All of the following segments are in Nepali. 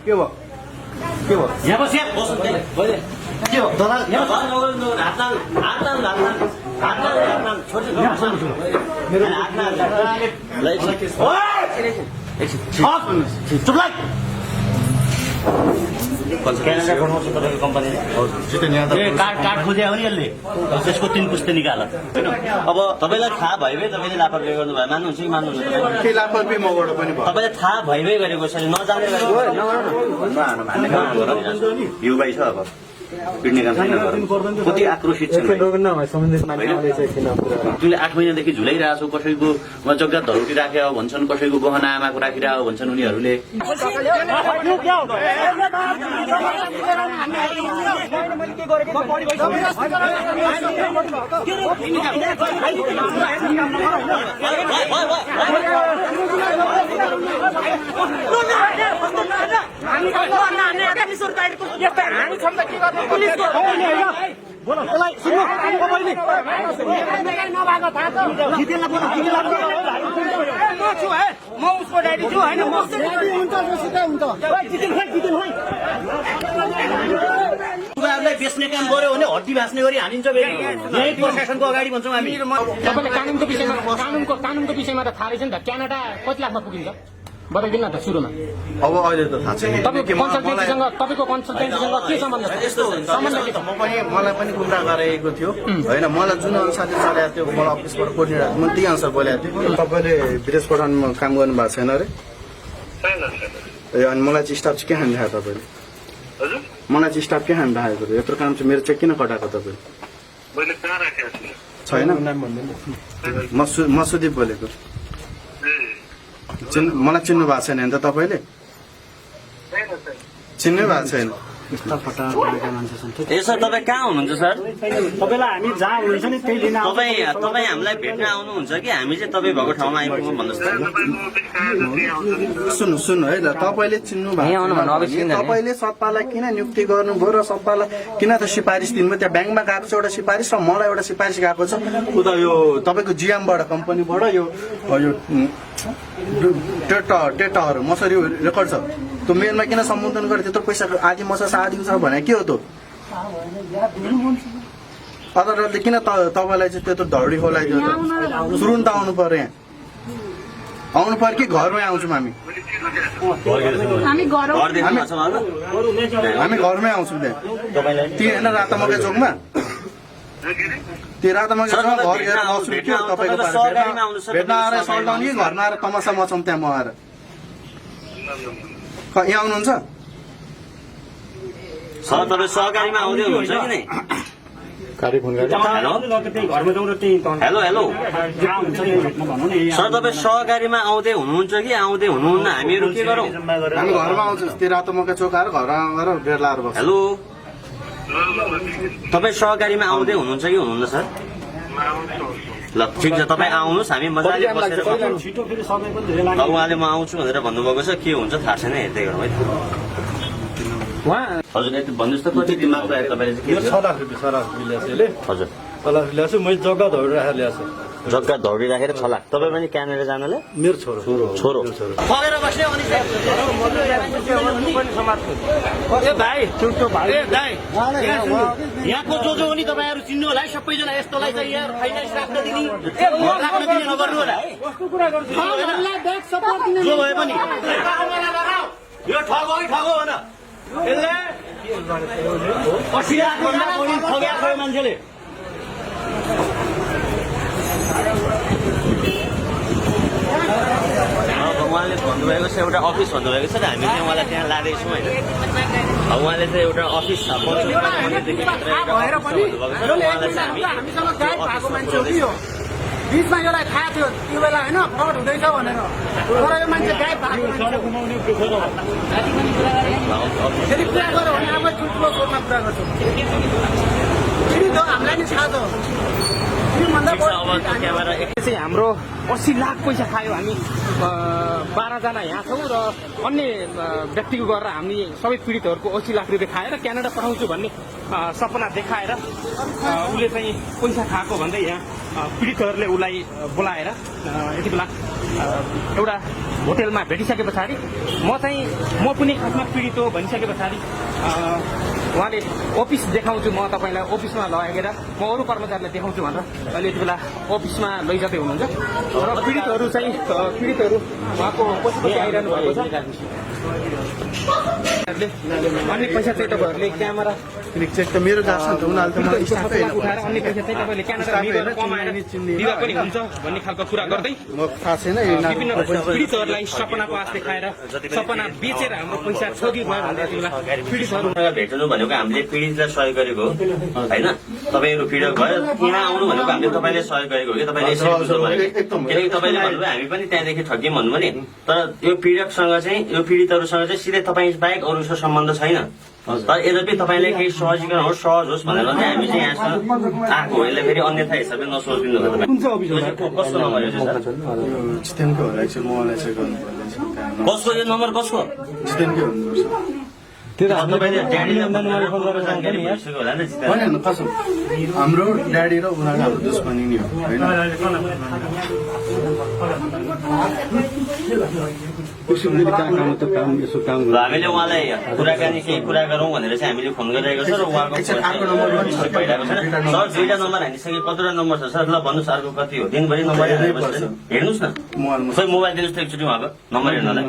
के भयो यहाँ बस यहाँ बस के हो दलाल चुप लाग क्यानाडा बनाउँछ तपाईँको कम्पनीले कार्ड खोज्यो भने यसले त्यसको 3 पुस्ते निकाल होइन अब तपाईँलाई थाहा भइभए तपाईँले लापरवाही गर्नुभयो मान्नुहुन्छ कि मान्नुहुन्छ के लापरवाही मबाट पनि भयो तपाईँलाई थाहा भइभए गरेको छैन नजाने युवाई छ अब पिट्ने काम छैन कति आक्रोशित छ तिमीले 8 महिनादेखि झुलाइरहेको छौ कसैको जग्गा धरोटी राखेर भन्छन् कसैको गहना आमाको राखिरहेको भन्छन् उनीहरूले उनीहरूलाई बेच्ने काम गर्यो भने हड्डी भाँच्ने गरी हानिन्छ यही प्रशासनको अगाडि भन्छौँ हामी तपाईँले कानुनको विषयमा त थाहा रहेछ नि त क्यानाडा कति लाखमा पुगिन्छ बताइदिनु न त सुरुमा अब अहिले त थाहा छैन तपाईँको कन्सल्टेन्सीसँग के सम्बन्ध के छ मलाई पनि गुमराह गराएको थियो होइन मलाई जुन अनुसारले चलाएको थियो मलाई अफिसबाट कोर्डिनेटर म त्यही अनुसार बोलाएको थिएँ तपाईँले विदेश पठाउनमा काम गर्नु भएको छैन अरे ए अनि मलाई चाहिँ स्टाफ चाहिँ के हान्नु राखेको तपाईँले मलाई चाहिँ स्टाफ के हान्नु राखेको थियो यत्रो काम चाहिँ मेरो चाहिँ किन कटाएको तपाईँले छैन म सुदीप बोलेको मलाई चिन्नु भएको छैन नि त तपाईँले चिन्नै भएको छैन ए सर तपाईँ कहाँ हुनुहुन्छ सर तपाईँलाई हामी जहाँ हुनुहुन्छ नि त्यही दिन तपाईँ हामीलाई भेट्न आउनुहुन्छ कि हामी चाहिँ तपाईँ भएको ठाउँमा आइपुग्नु भन्नुहोस् त सुन्नु है ल तपाईँले चिन्नु भएको तपाईँले सत्तालाई किन नियुक्ति गर्नुभयो र सत्तालाई किन त सिफारिस दिनुभयो त्यहाँ ब्याङ्कमा गएको छ एउटा सिफारिस र मलाई एउटा सिफारिस गएको छ उता यो तपाईँको जिएमबाट कम्पनीबाट यो डेटाहरू मसरी रेकर्ड छ त्यो मेलमा किन सम्बोधन गरेँ त्यत्रो पैसा आदि मसा आदि छ भने के हो त अदालतले किन तपाईँलाई चाहिँ त्यत्रो धडी खोलाइदियो त तुरुन्त आउनु पर्यो यहाँ आउनु पर्यो कि घरमै आउँछौँ हामी घरमै आउँछौँ त्यहाँ ती होइन रातामकै चोकमा त्यो रातामकै चोकमा घर हेरेर आउँछु के हो तपाईँको भेट्न आएर सल्टाउने कि घरमा आएर तमासा मचाउँ त्यहाँ म आएर यहाँ आउनुहुन्छ सर तपाईँ सहकारीमा आउँदै हुनुहुन्छ कि नै हेलो हेलो सर तपाईँ सहकारीमा आउँदै हुनुहुन्छ कि आउँदै हुनुहुन्न हामीहरू के गरौँ हामी घरमा आउँछौँ त्यो रातोमकै चोक आएर घर आएर बेड लाएर बस्छ हेलो तपाईँ सहकारीमा आउँदै हुनुहुन्छ कि हुनुहुन्न सर ल ठिक छ तपाईँ आउनुहोस् हामी मजाले बसेर उहाँले म आउँछु भनेर भन्नुभएको छ के हुन्छ थाहा छैन हेर्दै गरौँ है हजुर यति भन्नुहोस् त कति दिनमा तपाईँले चाहिँ 6 लाख रुपियाँ सर ल्याएको हजुर 6 लाख ल्याएको मैले जग्गा धौडी राखेर ल्याएको जग्गा धौडी राखेर 6 लाख तपाईँ पनि क्यानाडा जानले मेरो छोरो फरेर बस्ने अनि ए भाइ यहाँको जो हुने तपाईँहरू चिन्नु होला है सबैजना यस्तोलाई चाहिँ यहाँ फाइनेन्स राख्न दिने राख्न दिने नगर्नु होला जो भए पनि यो ठगो है ठगो भन यसले पसिराभन्दा बढी ठग्याएको छ मान्छेले उहाँले भन्नुभएको छ एउटा अफिस भन्नुभएको छ र हामी चाहिँ उहाँलाई त्यहाँ लाँदैछौँ होइन उहाँले चाहिँ एउटा अफिस छ बिचमा यसलाई थाहा थियो त्यो बेला होइन फ्रड हुँदैछ भनेर तर यो मान्छे गायब भएको फेरि कुरा गर्यो भने आफै ठुल्ठुलो स्वरमा कुरा गर्छु पीडित हो हामीलाई नि थाहा छ त्योभन्दा ठिक छ, अब त्यो क्यामेरा चाहिँ हाम्रो 80 लाख पैसा खायो हामी 12 जना यहाँ छौँ र अन्य व्यक्तिको गरेर हामी सबै पीडितहरूको 80 लाख रुपियाँ खाएर क्यानाडा पठाउँछु भन्ने सपना देखाएर उसले चाहिँ पैसा खाएको भन्दै यहाँ पीडितहरूले उसलाई बोलाएर यति बेला एउटा होटेलमा भेटिसके पछाडि म पनि खासमा पीडित हो भनिसके पछाडि उहाँले अफिस देखाउँछु म तपाईँलाई अफिसमा लगेर म अरू कर्मचारीलाई देखाउँछु भनेर अहिले यति बेला अफिसमा लैजाँदै हुनुहुन्छ र पीडितहरू उहाँको पछि आइरहनु भएको छ अन्य पैसा चाहिँ तपाईँहरूले क्यामेरा चेक त मेरो जान्छ नि त उनीहरूले त मलाई स्टाफै होइन उठाएर अन्य पैसा चाहिँ तपाईँले क्यानाडा कमाएर दिँदा पनि हुन्छ भन्ने खालको कुरा गर्दै म थाहा छैन यो विभिन्न पीडितहरूलाई सपनाको आश देखाएर सपना बेचेर हाम्रो पैसा ठगी भयो भन्दै यति बेला पीडितहरू भेट्नु भनेको हामीले पीडितलाई सहयोग गरेको हो होइन तपाईँहरू पीडित भयो यहाँ आउनु भनेको हामीले तपाईँले सहयोग गरेको हो कि तपाईँले यसरी बुझ्नु भनेको किनकि तपाईँले भन्नुभयो हामी पनि त्यहाँदेखि ठग्यौँ भन्नु भने तर यो पीडितसँग चाहिँ यो पीडितहरूसँग चाहिँ सिधै तपाईँ बाहेक अरूसँग सम्बन्ध छैन तर यद्यपि तपाईँले केही सहजीकरण होस् सहज होस् भनेर चाहिँ हामी चाहिँ यहाँसँग आएको हो यसलाई फेरि अन्यथा हिसाबले नसोचिदिनु कसको नम्बर हो जितेनको होला एकछिन मलाई चेक गर्नुपर्ने छ कसको यो नम्बर कसको जितेनकै हुनुपर्छ तपाईँले ड्याडीले जानकारी भइसक्यो होला नि होइन कसम हाम्रो ड्याडी र उनीहरू हाम्रो दुश्मनी नि हो होइन हामीले उहाँलाई कुराकानी केही कुरा गरौँ भनेर चाहिँ हामीले फोन गरिरहेको छ र उहाँको भइरहेको छ सर दुईटा नम्बर हानिसके कतिवटा नम्बर छ सर ल भन्नुहोस् अर्को कति हो दिनभरि नम्बर हेर्नुहोस् न खोइ मोबाइल दिनुहोस् त एकचोटि उहाँको नम्बर हेर्नलाई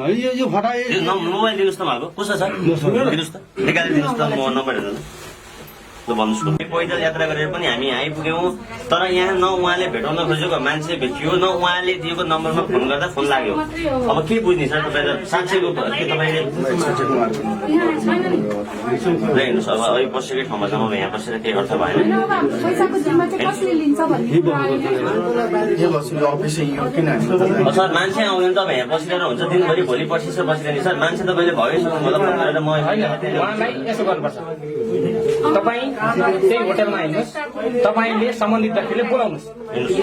मोबाइल दिनुहोस् त उहाँको कसो छ दिनुहोस् त निकालिदिनुहोस् त म नम्बर हेर्नु ल भन्नुहोस् पैदल यात्रा गरेर पनि हामी आइपुग्यौँ तर यहाँ न उहाँले भेटाउन खोजेको मान्छे भेटियो न उहाँले दिएको नम्बरमा फोन गर्दा फोन लाग्यो अब के बुझ्ने सर तपाईँले साँच्चैको के तपाईँले हेर्नुहोस् अब अहिले बसेकै ठाउँमा जाउँ यहाँ बसेर केही अर्थ भएन सर मान्छे आउँदैन तपाईँ यहाँ बसिरहेर हुन्छ दिनभरि भोलि पर्सि बसिरहने सर मान्छे तपाईँले भएसम्म मलाई फोन गरेर म उहाँलाई यसो गर्नुपर्छ तपाईँ त्यही होटेलमा हेर्नुहोस् तपाईँले सम्बन्धित व्यक्तिले बोलाउनुहोस्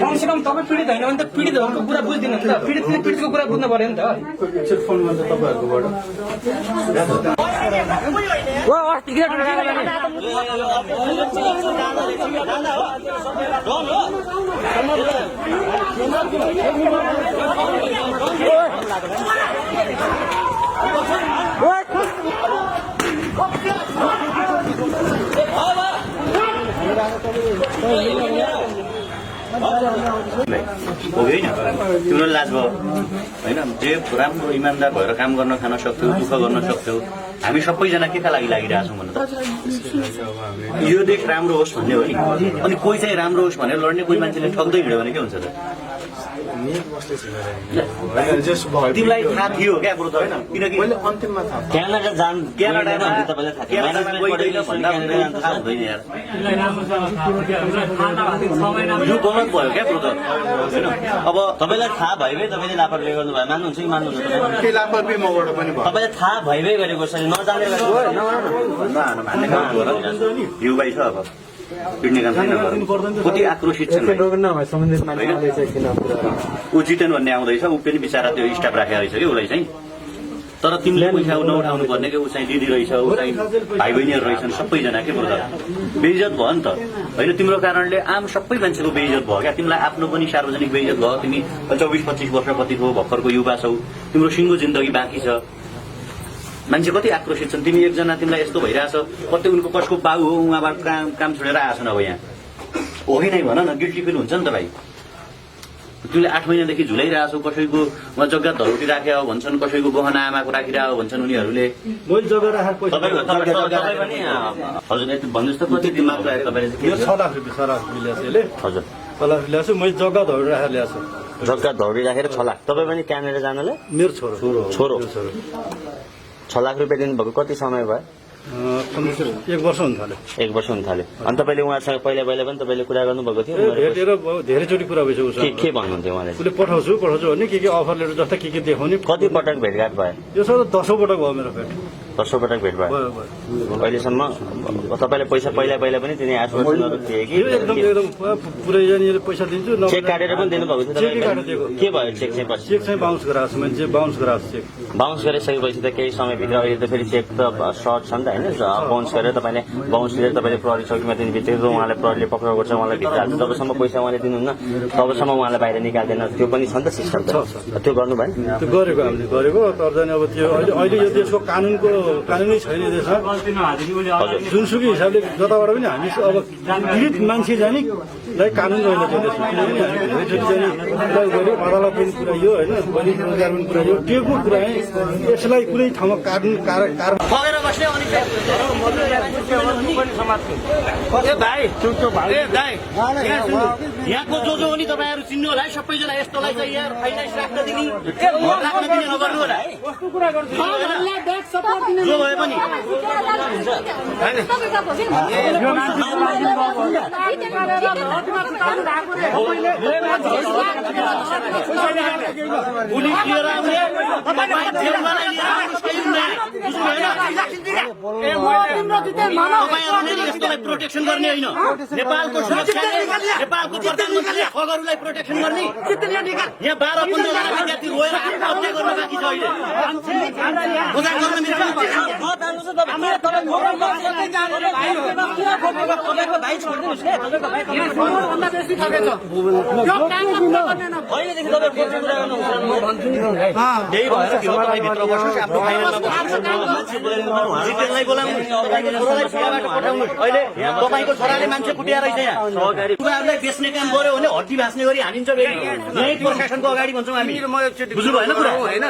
कमसेकम तपाईँ पीडित होइन भने त पीडितहरूको कुरा बुझ्दिनु नि त पीडितले पीडितको कुरा बुझ्नु पर्यो नि त फोन गर्दा तपाईँहरूकोबाट होइन तिम्रो लाज भयो होइन जे राम्रो इमान्दार भएर काम गर्न खान सक्थ्यौ दुःख गर्न सक्थ्यौ हामी सबैजना के का लागि लागिरहेछौँ भन्नु त यो देश राम्रो होस् भन्ने हो नि अनि कोही चाहिँ राम्रो होस् भनेर लड्ने कोही मान्छेले ठग्दै हिँड्यो भने के हुन्छ त तिमीलाई थाहा थियो क्या बरु त होइन किनकि अन्तिममा थाहा क्यानाडामा तपाईँलाई थाहा थियो हुँदैन यार यो गलत भयो क्या बरु त होइन अब तपाईँलाई थाहा भइभए तपाईँले लापरवाही गर्नुभयो मान्नुहुन्छ कि मान्नुहुन्छ केही लापरवाही मबाट पनि भयो तपाईँलाई थाहा भइभए गरेको छ नजाने युवाई छ अब पिट्ने काम छैन कति आक्रोशित छन् ऊ जितेन भन्ने आउँदैछ ऊ पनि बिचरा त्यो स्टाफ राखेको रहेछ कि उसलाई चाहिँ तर तिमीले पैसा नउठाउनु पर्ने कि ऊ चाहिँ दिदी रहेछ ऊ चाहिँ भाइ बहिनीहरू रहेछन् सबैजना के बोल्दा बेइज्जत भयो नि त होइन तिम्रो कारणले आम सबै मान्छेको बेइज्जत भयो क्या तिमीलाई आफ्नो पनि सार्वजनिक बेइज्जत भयो तिमी 24-25 वर्षपतिको भर्खरको युवा छौ तिम्रो सिङ्गो जिन्दगी बाँकी छ मान्छे कति आक्रोशित छन् तिमी एकजना तिमीलाई यस्तो भइरहेछ कतै उनको कसको बाउ हो उहाँबाट काम छोडेर आएछन् अब यहाँ हो कि नै भन न गिल्टी फिल हुन्छ नि त भाइ तिमीले 8 महिनादेखि झुलाइरहेछौ कसैको उहाँ जग्गा धरोटी राख्यो भन्छन् कसैको गहना आमाको राखिरहेको भन्छन् उनीहरूले हजुर भन्नुहोस् त कति दिमाग लाग्यो तपाईँले 6 लाख रुपियाँ सराफ ल्याएको हजुर 6 लाख ल्याएको मैले जग्गा धौडी राखेर ल्याएको जग्गा धौडी राखेर 6 लाख तपाईँ पनि क्यानाडा जानलाई मेरो छोरो 6 लाख रुपियाँ दिनुभएको कति समय भयो 1 वर्ष हुन थाल्यो 1 वर्ष हुन थाल्यो अनि तपाईँले उहाँसँग पहिला पनि तपाईँले कुरा गर्नुभएको थियो भेटेर धेरैचोटि कुरा भइसक्यो के भन्नुहुन्थ्यो उहाँले उसले पठाउँछु भने के अफर लेटर जस्ता के देखाउने कति पटक भेटघाट भयो यो सर 10औं पटक भयो मेरो भेट दोस्रो पटक भेट भयो अहिलेसम्म तपाईँले पैसा पहिला पनि दिने आश्वासनहरू थिए कि एकदम पुरै यहाँनिर पैसा दिन्छु चेक काटेर पनि दिनुभएको थियो के भयो चेक चाहिँ पछि चेक चाहिँ बााउन्स गराएको छ मान्छे बााउन्स गराएको चेक बााउन्स गरिसकेपछि त केही समयभित्र अहिले त फेरि चेक त सर्ट छ नि त होइन बााउन्स गरेर तपाईँले बााउन्स लिएर तपाईँले प्रहरी चौकीमा दिने बित्तिकै उहाँलाई प्रहरीले पक्राउ गर्छ उहाँलाई भित्र हाल्छ जबसम्म पैसा उहाँले दिनुहुन्न तबसम्म उहाँलाई बाहिर निकाल्दैन त्यो पनि छ नि त सिस्टम त्यो गर्नु भयो त्यो गरेको हामीले गरेको तर जाने अब त्यो अहिले यो देशको कानुनै छैन देशमा जुनसुकै हिसाबले जताबाट पनि हामी अब पीडित मान्छे जानेलाई कानुन रहेन त्यो देशमा किनभने हामी गऱ्यो अदालत पनि पुऱ्याइयो होइन बलि रोजगार पनि पुऱ्याइयो त्यो को कुरा यसलाई कुनै ठाउँमा कानुन यहाँको जो हो नि तपाईँहरू चिन्नु होला है सबैजना यस्तोलाई चाहिँ यहाँ फाइनेन्स राख्न दिने राख्न दिने नगर्नु होला है जो भए पनि पुलिस लिएर आउने तपाईँहरूले यस्तोलाई प्रोटेक्सन गर्ने होइन नेपालको सुरक्षाले नेपालको प्रधानमन्त्रीले ठगहरूलाई प्रोटेक्सन गर्ने यहाँ 12-15 जना विद्यार्थी रोएर आत्महत्या गर्न बाँकी छ अहिले मजाक गर्न त्यही भएर तपाईँ भित्र बस्नुहोस् आफ्नो फाइनलमा बोलाउनु तपाईँको छोरालाई बिहाबाट पठाउनुहोस् अहिले तपाईँको छोराले मान्छे कुटिया रहेछ यहाँ सहकारी उहाँहरूलाई बेच्ने काम गर्यो भने हड्डी भाँच्ने गरी हानिन्छ फेरि यही प्रशासनको अगाडि भन्छौँ हामी बुझ्नु भएन कुरा होइन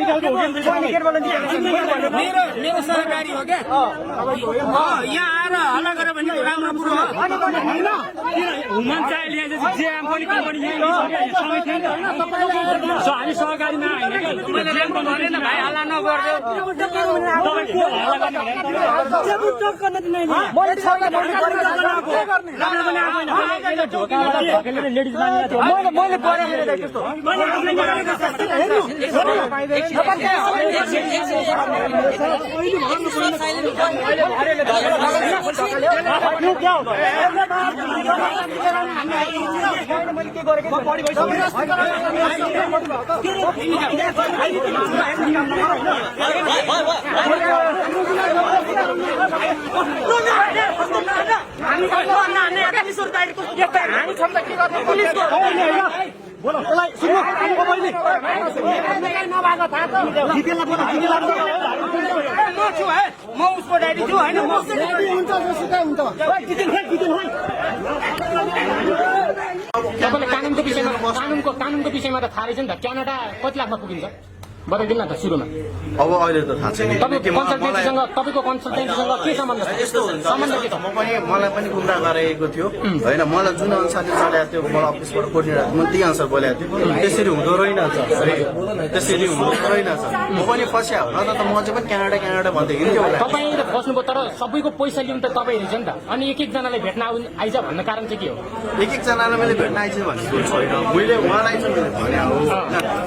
झगडा मेरो सहकारी हो क्या यहाँ आएर हल्ला गरेर भने राम्रो कुरो हो हुमान चाहिँ ल्याएपछि जेएम पनि कम्पनी हामी सहकारीमा होइन भाइ हल्ला म उसको ड्याडी छु होइन तपाईँले कानुनको विषयमा त थाहा रहेछ नि त क्यानाडा कति लाखमा पुगिन्छ बताइदिनु न त सुरुमा अब अहिले त थाहा छैन तपाईँको कन्सल्टेन्सीसँग के सम्बन्ध यस्तो हुन्छ मलाई पनि गुमराह गराएको थियो होइन मलाई जुन अनुसारले चलाएको थियो मलाई अफिसबाट कोर्डिनेटर म त्यही अनुसार बोलाएको थियो त्यसरी हुँदो रहेनछ त्यसरी हुँदो रहेनछ म पनि फस्या हो न त म चाहिँ पनि क्यानाडा भन्दै हिँड्थ्यो तपाईँ बस्नुभयो तर सबैको पैसा लिनु त तपाईँ रहेछ नि त अनि एक एकजनालाई भेट्न आइज भन्ने कारण चाहिँ के हो एक एकजनालाई मैले भेट्न आइज भनेको छैन मैले उहाँलाई चाहिँ मैले भने हो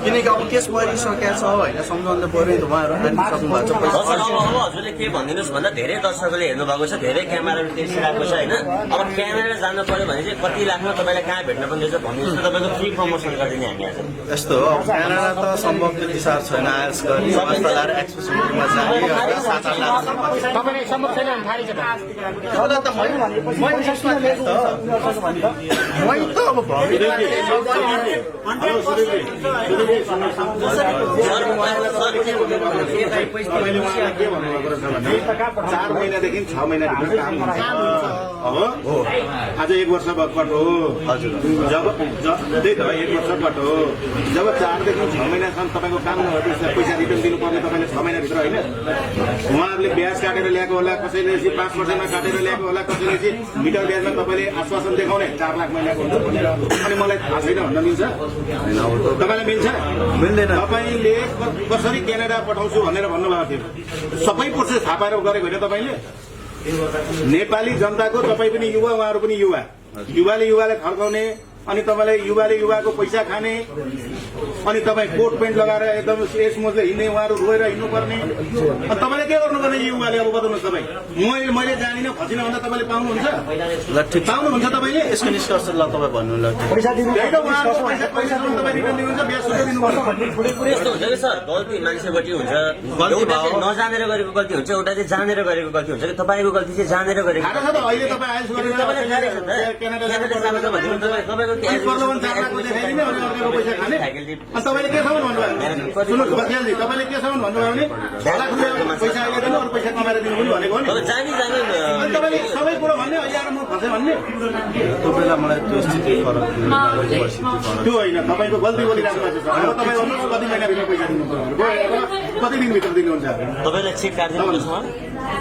किनकि अब केस परिसकेको छ होइन सम्झाउनु त पऱ्यो नि त उहाँहरू सक्नु भएको छ हजुरले के भनिदिनुहोस् भन्दा धेरै दर्शकले हेर्नु भएको छ धेरै क्यामेराहरू देखिरहेको छ होइन अब क्यामेरा जानु पर्यो भने चाहिँ कति लाखमा तपाईँलाई कहाँ भेट्न पनि दिन्छ भनिदिनुहोस् तपाईँको फ्री प्रमोसन गरिदिने हामी आज यस्तो हो क्यानाडा त सम्भव त्यति साह्रो छैन आयस गरी एक्सप्रेसनमा जाने तपाईँले सम्भव छैन भने थाहा त अब तपाईँले उहाँलाई के भन्नुभएको रहेछ भने 4 महिनादेखि 6 महिनाभित्र काम हुन्छ हो आज 1 वर्ष भएकोबाट हो हजुर जब त्यही त 1 वर्षबाट हो जब 4 देखि 6 महिनासम्म तपाईँको काम नभएपछि पैसा रिटर्न दिनुपर्ने तपाईँले 6 महिनाभित्र होइन उहाँहरूले ब्याज काटेर ल्याएको होला कसैले 5%मा काटेर ल्याएको होला कसैले मिटर ब्याजमा तपाईँले आश्वासन देखाउने 4 लाख महिनाको हुन्छ भनेर अनि मलाई थाहा छैन भन्न मिल्छ तपाईँलाई मिल्छ मिल्दैन तपाईँले कसरी क्यानाडा पठाउँछु भनेर भन्नुभएको थियो सबै प्रोसेस थाहा पाएर गरेको होइन तपाईँले नेपाली जनताको तपाईँ पनि युवा उहाँहरू पनि युवा युवाले युवालाई फर्काउने अनि तपाईँले युवाले युवाको पैसा खाने अनि तपाईँ कोट पेन्ट लगाएर एकदम यसमोजले हिँड्ने उहाँहरू रोएर हिँड्नुपर्ने अनि तपाईँले के गर्नुपर्ने युवाले अब बताउनुहोस् तपाईँ मैले जानिनँ खसिनँ भन्दा तपाईँले पाउनुहुन्छ पाउनुहुन्छ तपाईँले यसको निष्कर्ष ल तपाईँ भन्नु ल तपाईँ रिटर्न दिनुहुन्छ ब्याज सुझाव दिनुपर्छ यस्तो हुन्छ कि सर गल्ती मान्छेपट्टि हुन्छ एउटा चाहिँ नजानेर गरेको गल्ती हुन्छ एउटा चाहिँ जानेर गरेको गल्ती हुन्छ कि तपाईँको गल्ती चाहिँ जानेर गरेको थाहा छ त अहिले तपाईँ आइएलस गरेर तपाईँको देखाइदिने अनि अर्काको पैसा खाने अनि तपाईँले केसम्म भन्नुभयो सुन्नुहोस् बसिहाल्ने तपाईँले केसम्म भन्नुभयो भने 6 लाख रुपियाँ पैसा अहिले दिनु अरू पैसा कमाएर दिनु पनि भनेको हो नि जानी जाने अनि तपाईँले सबै कुरो भन्ने अहिले आएर म फसेँ भन्ने त्यो बेला मलाई त्यो स्थिति फरक त्यो होइन तपाईँको गल्ती बोलिरहेको भएको छ अब तपाईँ भन्नुहोस् कति महिनाभित्र पैसा दिनुपर्छ कति दिनभित्र दिनुहुन्छ तपाईँलाई चेक काटिदिनु भएको छ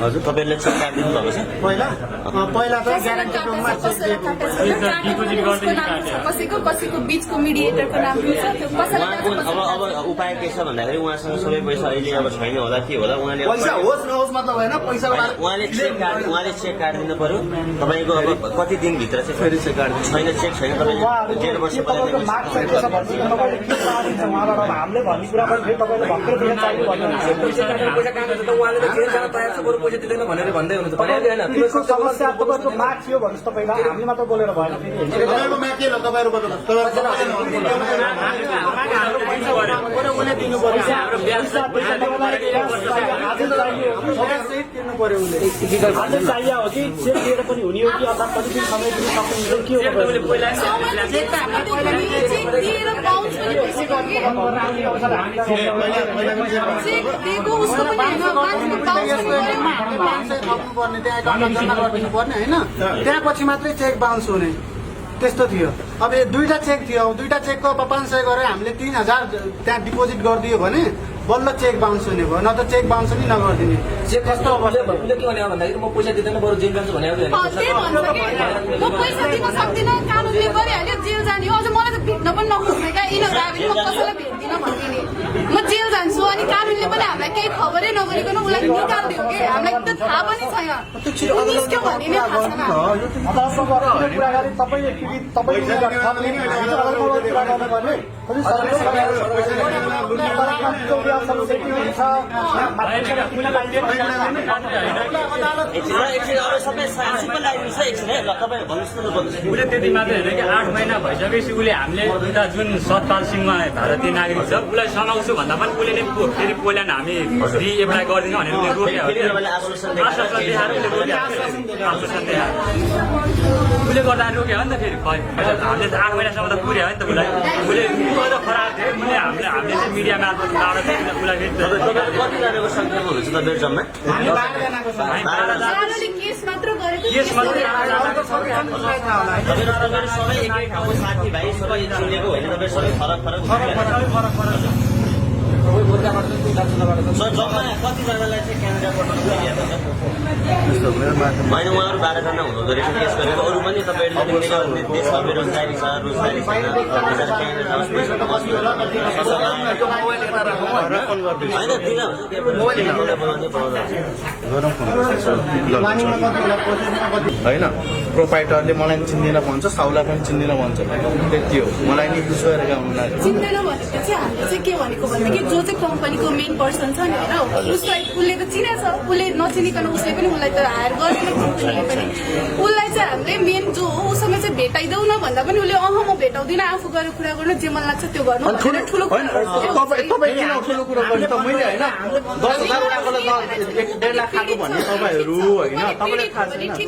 हजुर तपाईँले चेक काटिदिनु भएको छ पहिला त ग्यारेन्टीमा कसैको बिचको मिडिएटरको नाम दिन्छ त्यो कसैलाई अब उपाय के छ भन्दाखेरि उहाँसँग सबै पैसा अहिले अब छैन होला के होला उहाँले पैसा होस् नहोस् मतलब होइन पैसा उहाँले चेक काटिदिनु पर्यो तपाईँको अब कति दिनभित्र चाहिँ फेरि चेक काटिदिनु छैन चेक छैन तपाईँले 1.5 वर्ष हामीले भन्ने कुरा पनि फेरि तपाईँले भर्खर पैसा चाहियो पैसा दिँदैन भनेर भन्दै हुनुहुन्छ समस्या तपाईँको माग थियो भन्नुहोस् तपाईँलाई हामीले मात्र बोलेर भएन तपाईँको माग के ल तपाईँहरूको अझै चाहियो हो कि चेक दिएर पनि हुने हो कि अथवा कति दिन समय दिन सक्नुहुन्छ के हो त्यहाँ पछि मात्रै चेक बााउन्स हुने त्यस्तो थियो अब यो 2टा चेक थियो 2टा चेकको अब 500 गरेर हामीले 3000 त्यहाँ डिपोजिट गरिदियो भने बल्ल चेक बााउन्स हुने भयो न त चेक बााउन्स पनि नगरिदिने चेक कस्तो उसले के भने भन्दाखेरि म पैसा दिँदैन बरु जेल जान्छु भने म पैसा दिन सक्दिनँ कानुनले गरिहाल्यो जेल जाने हो अझ मलाई त भेट्न पनि नखोज्ने क्या यिनीहरू आयो भने म कसैलाई भेट्दिनँ भन्दिनँ म जेल जान्छु अनि कानुनले पनि हामीलाई केही खबरै नगरिकन उसलाई निकालिदियो कि हामीलाई त थाहा पनि छैन निस्क्यो भन्ने नै थाहा उसले त्यति मात्रै होइन कि 8 महिना भइसकेपछि उसले हामीले उता जुन सतपाल सिंहमा भारतीय नागरिक छ उसलाई समाउँछु भन्दा पनि उसले नै फेरि पोल्यान्ड हामी एप्लाई गरिदिनु भनेर उसले रोक्यो आश्वासन उसले गर्दाखेरि रोक्यो नि त फेरि हामीले 8 महिनासम्म त पुर्यायो नि त उसलाई उसले अझ खराब थियो हामीले चाहिँ मिडिया मार्फत उसलाई कतिजनाको सङ्ख्यामा हुनुहुन्छ तपाईँहरू जम्मा केस मात्र सबै एकै ठाउँको साथीभाइ सबै चिनेको होइन तपाईँ सबै फरक जम्मा कतिजनालाई चाहिँ क्यानाडा पठाउनु होइन उहाँहरू 12 जना हुनुहुँदो रहेछ केस गरेको अरू पनि तपाईँहरूले देशमा बेरोजगारी छ रोजगारी छैन होइन प्रोपाइटरले मलाई चिन्दिनँ भन्छ साउला पनि चिन्दिनँ भन्छ त्यति हो मलाई नि विश्वास हुनु लाग्यो चिन्दैन भनेको चाहिँ हामीले चाहिँ के भनेको भनेदेखि जो चाहिँ कम्पनीको मेन पर्सन छ नि होइन उसलाई उसले त चिनेछ उसले नचिनिकन उसले पनि उसलाई त हायर गरेन कम्पनीले पनि उसलाई चाहिँ हामीले मेन जो हो उसँग चाहिँ भेटाइदेऊ न भन्दा पनि उसले अह म भेटाउँदिनँ आफू गएर कुरा गर्नु जे मन लाग्छ त्यो गर्नु ठुलो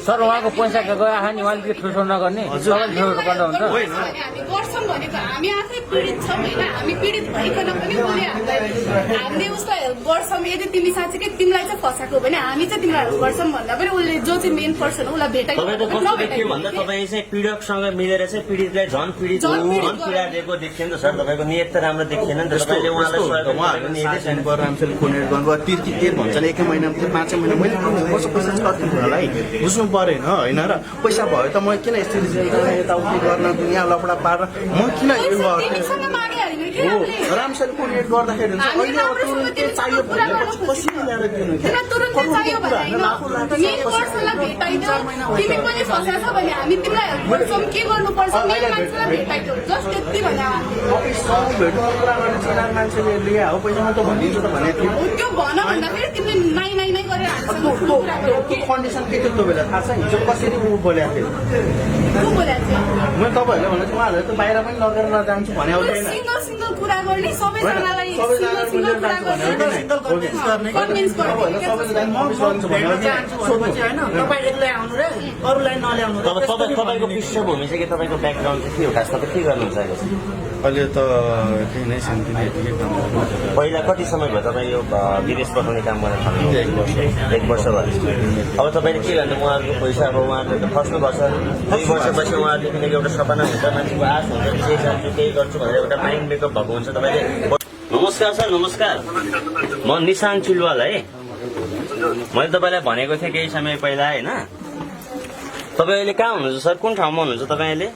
सर उहाँको पैसा गयो नि उहाँले ठुलो नगर्ने हामी गर्छौँ भनेको हामी आफै पीडित छौँ होइन हामी पीडित भइकन पनि उसले हामीलाई हामीले उसलाई हेल्प गर्छौँ यदि तिमी साँच्चीकै तिमीलाई चाहिँ फसाएको भने हामी चाहिँ तिमीलाई हेल्प गर्छौँ भन्दा पनि उसले जो चाहिँ मेन पर्सन हो उसलाई तपाईँको कस्तो देखियो भन्दा तपाईँ चाहिँ पीडकसँग मिलेर चाहिँ पीडितलाई झन् पीडा दिएको देखियो नि त सर। तपाईँको नियत त राम्रो देखिएन नि त। तपाईँले उहाँलाई सहयोग गरेको नियतै छैन। रामसेल कोनेट गर्नु तिर् भन्छ एक महिना 5 महिना मैले कस्तो पैसा कति होला बुझ्नु परेन होइन र पैसा भयो त म किन यस्तो यताउति गर्न दुनियाँ लफडा पारेर म किन यो रामसेल कोनेट गर्दाखेरि चाहियो तिमी पनि फसाएछ भने हामी तिमीलाई हेल्प गर्छौँ के गर्नुपर्छ मेन मान्छेलाई भेटाइदियो जस्ट त्यति भने मान्छेले लिए हो पैसा म त भनिदिन्छु त भनेको थियो त्यो भन भन्दाखेरि तिमीले नाइ नाइ नाइ गरेर कन्डिसन के थियो त्यो बेला थाहा छ हिजो कसरी ऊ बोलेको थियो मैले तपाईँहरूले भने उहाँहरूले त बाहिर पनि लगेर नजान्छु भने सिङ्गल सिङ्गल कुरा गर्ने सबैजनालाई सिङ्गल सिङ्गल कुरा गर्ने कन्भिन्स तपाईँको पृष्ठभूमि चाहिँ के तपाईँको ब्याकग्राउन्ड चाहिँ के हो खास तपाईँ के गर्नु चाहेको छ? अहिले त केही नै शान्तिले पहिला कति समय भयो तपाईँ यो विदेश पठाउने काम गर्न थाल्नु? 1 वर्ष भयो। अब तपाईँले के गर्नु उहाँहरूको पैसा अब उहाँहरूले त फस्नु भएको छ 2 वर्षपछि उहाँहरूदेखि एउटा सपना हुन्छ मान्छेको आश हुन्छ केही गर्छु केही गर्छु भनेर एउटा माइन्ड मेकअप भएको हुन्छ तपाईँले। नमस्कार सर नमस्कार म निशान चुलवाल है। मैले तपाईँलाई भनेको थिएँ केही समय पहिला होइन। तपाईँ अहिले कहाँ हुनुहुन्छ सर कुन ठाउँमा हुनुहुन्छ तपाईँ अहिले?